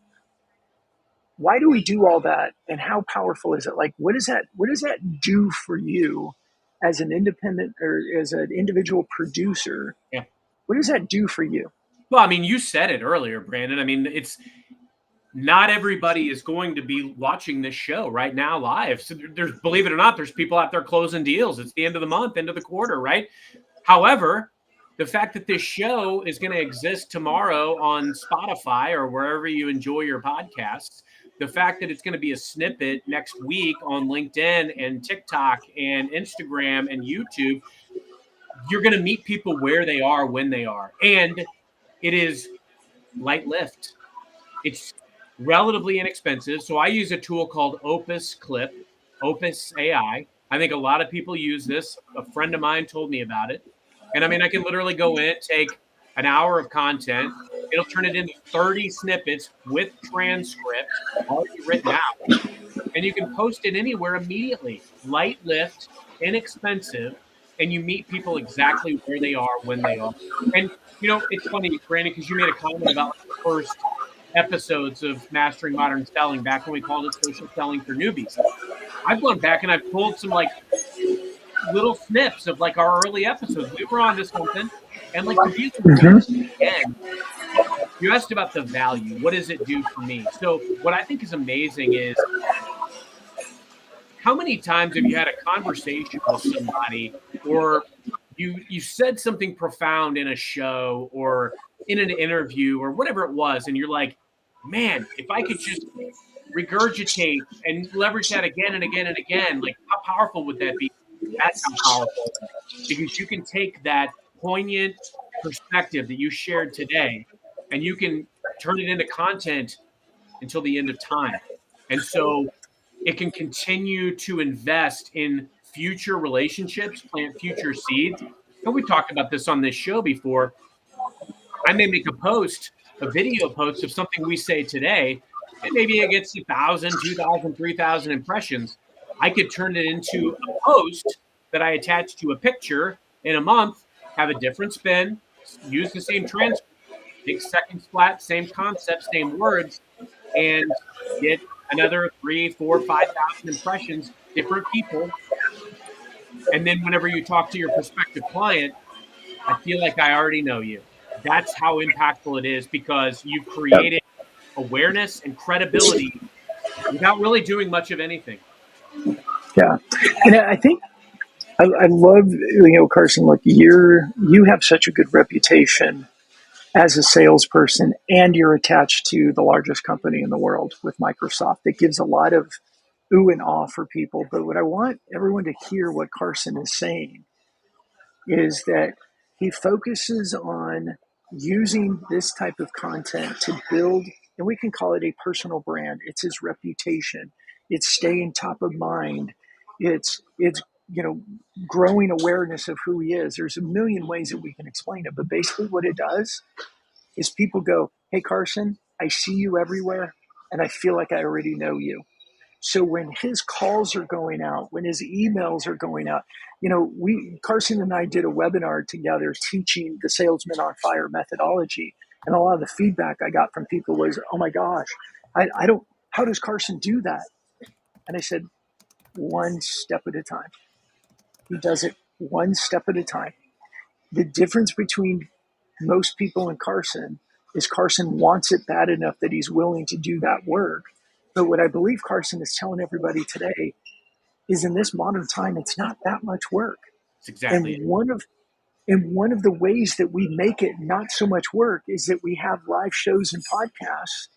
Why do we do all that, and how powerful is it? Like, what does that do for you as an independent or as an individual producer? Yeah. What does that do for you? Well, I mean, you said it earlier, Brandon. I mean, it's not everybody is going to be watching this show right now live. So there's, believe it or not, there's people out there closing deals. It's the end of the month, end of the quarter, right? However, the fact that this show is going to exist tomorrow on Spotify or wherever you enjoy your podcasts, the fact that it's going to be a snippet next week on LinkedIn and TikTok and Instagram and YouTube, you're going to meet people where they are when they are. And it is light lift. It's relatively inexpensive. So I use a tool called Opus Clip, Opus AI. I think a lot of people use this. A friend of mine told me about it. And I mean, I can literally go in, take an hour of content. It'll turn it into 30 snippets with transcript already written out. And you can post it anywhere immediately. Light lift, inexpensive, and you meet people exactly where they are when they are. And, you know, it's funny, Brandon, because you made a comment about like, the first episodes of Mastering Modern Selling back when we called it Social Selling for Newbies. I've gone back and I've pulled some like little snips of like our early episodes. We were on to something, and like to be able to do Mm-hmm. it again. You asked about the value. What does it do for me? So what I think is amazing is how many times have you had a conversation with somebody or you said something profound in a show or in an interview or whatever it was, and you're like, man, if I could just regurgitate and leverage that again and again and again, like how powerful would that be? That's how powerful it is. Because you can take that poignant perspective that you shared today and you can turn it into content until the end of time. And so it can continue to invest in future relationships, plant future seeds. And we talked about this on this show before. I may make a post, a video post of something we say today, and maybe it gets 1,000, 2,000, 3,000 impressions. I could turn it into a post that I attach to a picture in a month, have a different spin, use the same transcript, take seconds flat, same concept, same words, and get another 3, 4, 5,000 impressions, different people. And then whenever you talk to your prospective client, I feel like I already know you. That's how impactful it is because you've Yep. created awareness and credibility without really doing much of anything. Yeah, and I think I love, Carson. Look, you have such a good reputation as a salesperson, and you're attached to the largest company in the world with Microsoft. It gives a lot of ooh and ah for people. But what I want everyone to hear what Carson is saying is that he focuses on using this type of content to build, and we can call it a personal brand. It's his reputation. It's staying top of mind. It's growing awareness of who he is. There's a million ways that we can explain it, but basically what it does is people go, "Hey Carson, I see you everywhere, and I feel like I already know you." So when his calls are going out, when his emails are going out, Carson and I did a webinar together teaching the Salesman on Fire methodology. And a lot of the feedback I got from people was, "Oh my gosh, I don't, how does Carson do that?" And I said, one step at a time. He does it one step at a time. The difference between most people and Carson is Carson wants it bad enough that he's willing to do that work. But what I believe Carson is telling everybody today is in this modern time, it's not that much work. It's exactly And it. one of the ways that we make it not so much work is that we have live shows and podcasts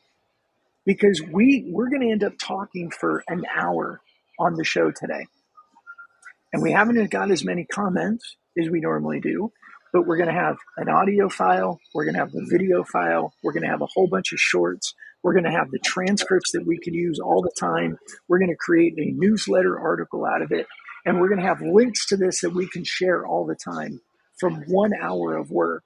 because we're going to end up talking for an hour on the show today. And we haven't got as many comments as we normally do, but we're going to have an audio file. We're going to have the video file. We're going to have a whole bunch of shorts. We're going to have the transcripts that we can use all the time. We're going to create a newsletter article out of it. And we're going to have links to this that we can share all the time from 1 hour of work.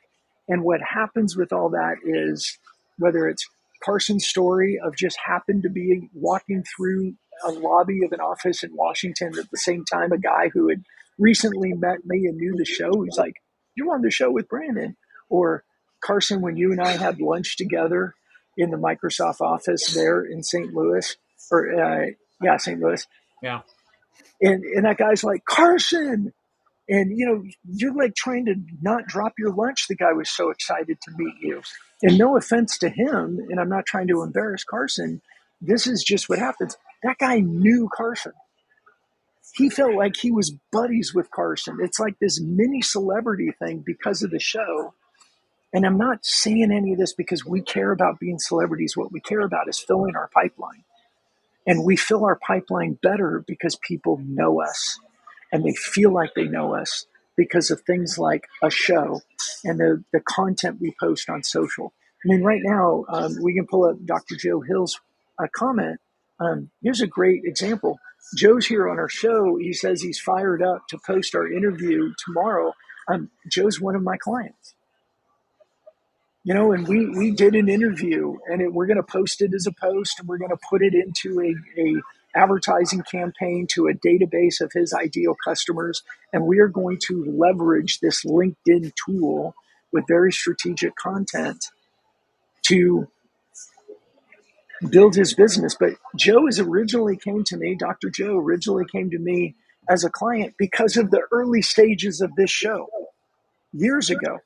And what happens with all that is whether it's Carson's story of just happened to be walking through a lobby of an office in Washington at the same time a guy who had recently met me and knew the show. He's like, "You're on the show with Brandon." Or Carson, when you and I had lunch together in the Microsoft office there in St. Louis, St. Louis. Yeah. And that guy's like, "Carson." And, you're like trying to not drop your lunch. The guy was so excited to meet you. And no offense to him, and I'm not trying to embarrass Carson. This is just what happens. That guy knew Carson. He felt like he was buddies with Carson. It's like this mini celebrity thing because of the show. And I'm not saying any of this because we care about being celebrities. What we care about is filling our pipeline. And we fill our pipeline better because people know us and they feel like they know us because of things like a show and the content we post on social. I mean, right now, we can pull up Dr. Joe Hill's comment. Here's a great example. Joe's here on our show. He says he's fired up to post our interview tomorrow. Joe's one of my clients. And we did an interview and we're going to post it as a post and we're going to put it into a advertising campaign to a database of his ideal customers. And we are going to leverage this LinkedIn tool with very strategic content to build his business. But Dr. Joe originally came to me as a client because of the early stages of this show years ago.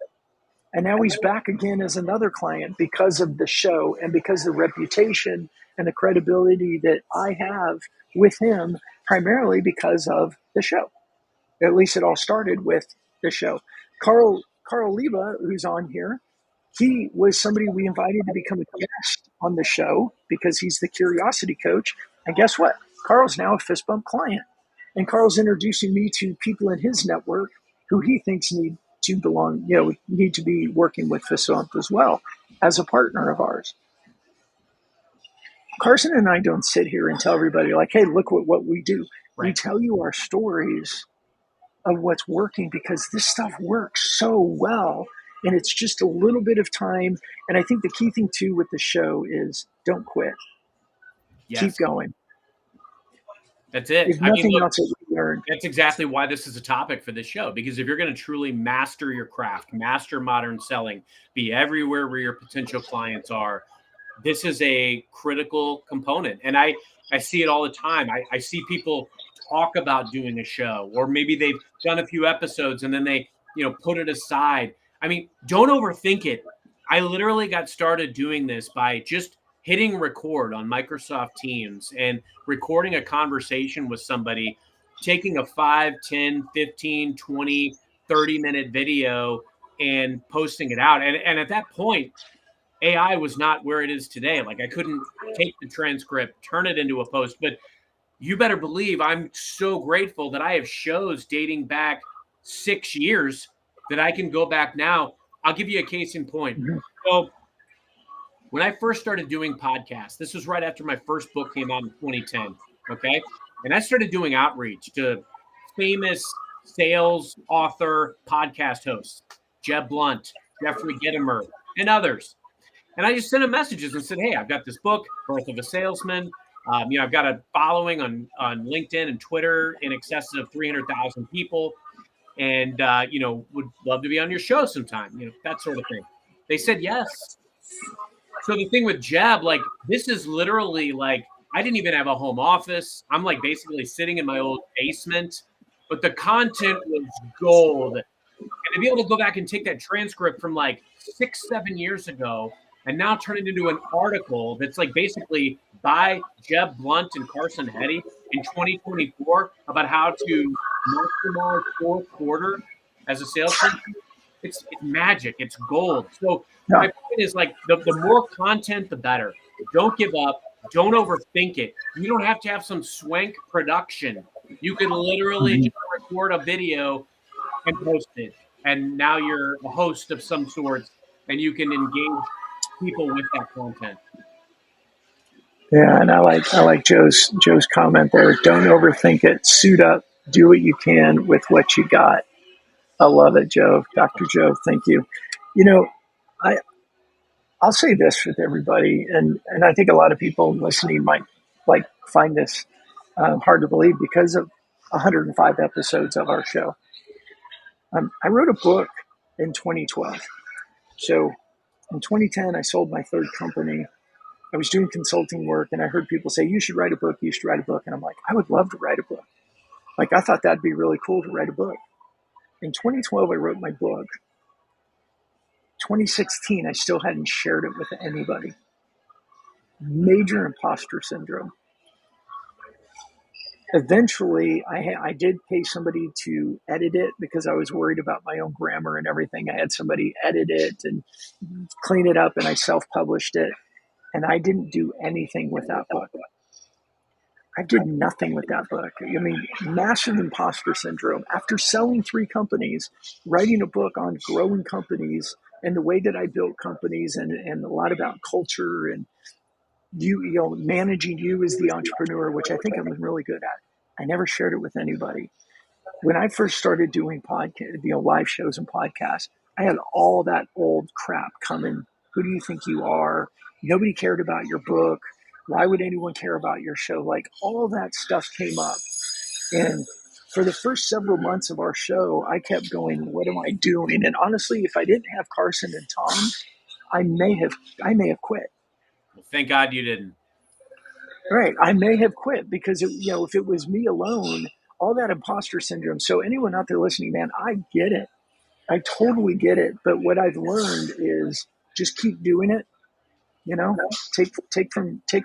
And now he's back again as another client because of the show and because of the reputation and the credibility that I have with him, primarily because of the show. At least it all started with the show. Carl Leva, who's on here, he was somebody we invited to become a guest on the show because he's the curiosity coach. And guess what? Carl's now a fist bump client. And Carl's introducing me to people in his network who he thinks need to be working with fist bump as well as a partner of ours. Carson and I don't sit here and tell everybody like, "Hey, look what we do." Right. We tell you our stories of what's working because this stuff works so well. And it's just a little bit of time. And I think the key thing too with the show is don't quit. Yes. Keep going. That's it. If nothing else that we learned. That's exactly why this is a topic for this show, because if you're going to truly master your craft, master modern selling, be everywhere where your potential clients are, this is a critical component. And I see it all the time. I see people talk about doing a show, or maybe they've done a few episodes and then they, put it aside. I mean, don't overthink it. I literally got started doing this by just hitting record on Microsoft Teams and recording a conversation with somebody, taking a 5, 10, 15, 20, 30-minute video and posting it out. And at that point, AI was not where it is today. Like I couldn't take the transcript, turn it into a post, but you better believe I'm so grateful that I have shows dating back 6 years that I can go back now. I'll give you a case in point. Mhm. So when I first started doing podcasts, this was right after my first book came out in 2010. Okay. And I started doing outreach to famous sales author podcast hosts, Jeb Blunt, Jeffrey Gitomer, and others. And I just sent them messages and said, hey, I've got this book, Birth of a Salesman. I've got a following on LinkedIn and Twitter in excess of 300,000 people. And, would love to be on your show sometime, that sort of thing. They said yes. So the thing with Jeb, like, this is literally like, I didn't even have a home office. I'm like basically sitting in my old basement, but the content was gold. And to be able to go back and take that transcript from like 6-7 years ago and now turn it into an article that's like basically by Jeb Blunt and Carson Heady in 2024 about how to maximize fourth quarter as a salesperson, it's magic. It's gold. So Yeah. my point is like the more content, the better. Don't give up. Don't overthink it. You don't have to have some swank production. You could literally just record a video and post it. And now you're a host of some sorts and you can engage people with that content. Yeah, and I like Joe's comment there. Don't overthink it. Suit up. Do what you can with what you got. I love it, Joe. Dr. Joe, thank you. You know, I I'll say this with everybody, and I think a lot of people listening might like find this hard to believe because of 105 episodes of our show. I wrote a book in 2012. So in 2010, I sold my third company. I was doing consulting work, and I heard people say, "You should write a book. You should write a book." And I'm like, I would love to write a book. Like I thought that'd be really cool to write a book. In 2012, I wrote my book. 2016, I still hadn't shared it with anybody. Major imposter syndrome. Eventually, I did pay somebody to edit it because I was worried about my own grammar and everything. I had somebody edit it and clean it up, and I self-published it. And I didn't do anything with that book. I did nothing with that book. I mean, massive imposter syndrome. After selling three companies, writing a book on growing companies and the way that I built companies and a lot about culture and managing you as the entrepreneur, which I think I'm really good at. I never shared it with anybody. When I first started doing podcast, live shows and podcasts, I had all that old crap coming. Who do you think you are? Nobody cared about your book. Why would anyone care about your show? Like all that stuff came up. And for the first several months of our show, I kept going, what am I doing? And honestly, if I didn't have Carson and Tom, I may have quit. Well, thank God you didn't. Right. I may have quit because if it was me alone, all that imposter syndrome. So anyone out there listening, man, I get it. I totally get it. But what I've learned is just keep doing it. Take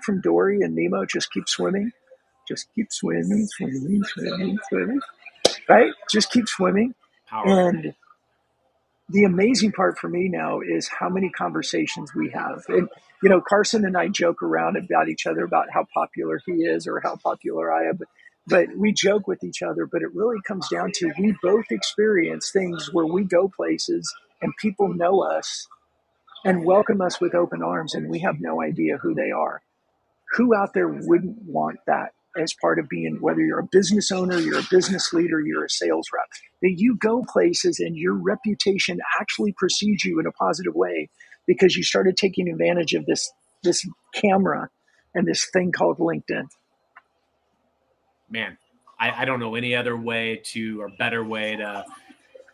from Dory and Nemo. Just keep swimming. Just keep swimming, swimming, swimming, swimming. Right? Just keep swimming. Powerful. And the amazing part for me now is how many conversations we have. And, Carson and I joke around about each other about how popular he is or how popular I am. But we joke with each other, but it really comes down to we both experience things where we go places and people know us and welcome us with open arms, and we have no idea who they are. Who out there wouldn't want that as part of being, whether you're a business owner, you're a business leader, you're a sales rep, that you go places and your reputation actually precedes you in a positive way because you started taking advantage of this camera and this thing called LinkedIn. Man, I don't know any other way or better way to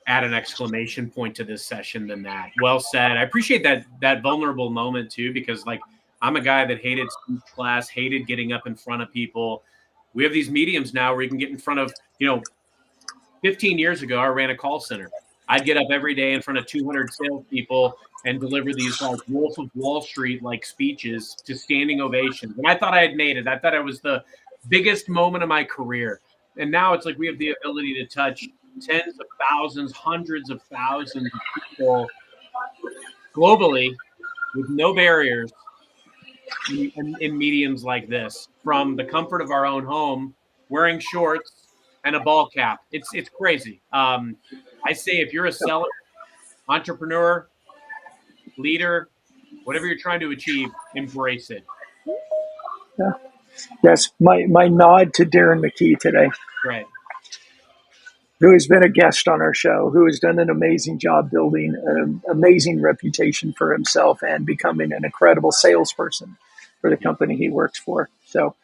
add an exclamation point to this session than that. Well said. I appreciate that vulnerable moment too, because like I'm a guy that hated speech class, hated getting up in front of people. We have these mediums now where you can get in front of, 15 years ago, I ran a call center. I'd get up every day in front of 200 salespeople and deliver these like Wolf of Wall Street like speeches to standing ovations. And I thought I had made it. I thought it was the biggest moment of my career. And now it's like we have the ability to touch tens of thousands, hundreds of thousands of people globally with no barriers in mediums like this, from the comfort of our own home, wearing shorts and a ball cap. It's crazy. I say if you're a seller, entrepreneur, leader, whatever you're trying to achieve, embrace it. Yeah. Yes, my nod to Darren McKee today, Right. who has been a guest on our show, who has done an amazing job building an amazing reputation for himself and becoming an incredible salesperson for the company he works for. So,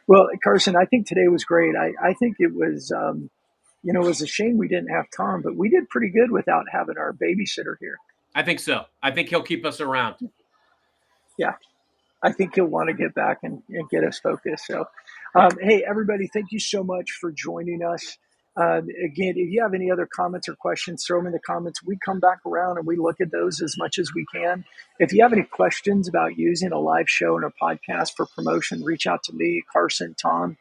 well, Carson, I think today was great. I think it was, it was a shame we didn't have Tom, but we did pretty good without having our babysitter here. I think so. I think he'll keep us around. Yeah. I think he'll want to get back and get us focused. So, hey, everybody, thank you so much for joining us. Again, if you have any other comments or questions, throw them in the comments. We come back around and we look at those as much as we can. If you have any questions about using a live show and a podcast for promotion, reach out to me, Carson, Tom,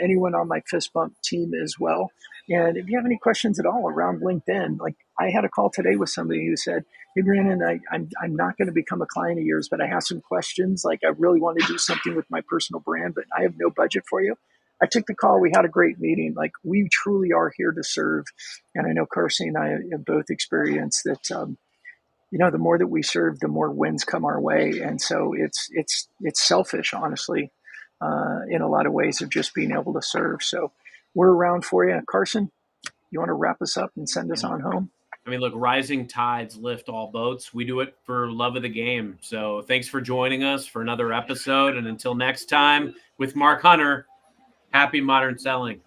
anyone on my fist bump team as well. And if you have any questions at all around LinkedIn, like I had a call today with somebody who said, "Hey, Brandon, I'm not going to become a client of yours, but I have some questions. Like I really want to do something with my personal brand, but I have no budget for you." I took the call. We had a great meeting. Like we truly are here to serve. And I know Carson and I have both experienced that, the more that we serve, the more wins come our way. And so it's selfish, honestly, in a lot of ways of just being able to serve. So we're around for you. Carson, you want to wrap us up and send us on home? I mean, look, rising tides lift all boats. We do it for love of the game. So thanks for joining us for another episode. And until next time with Mark Hunter, happy modern selling.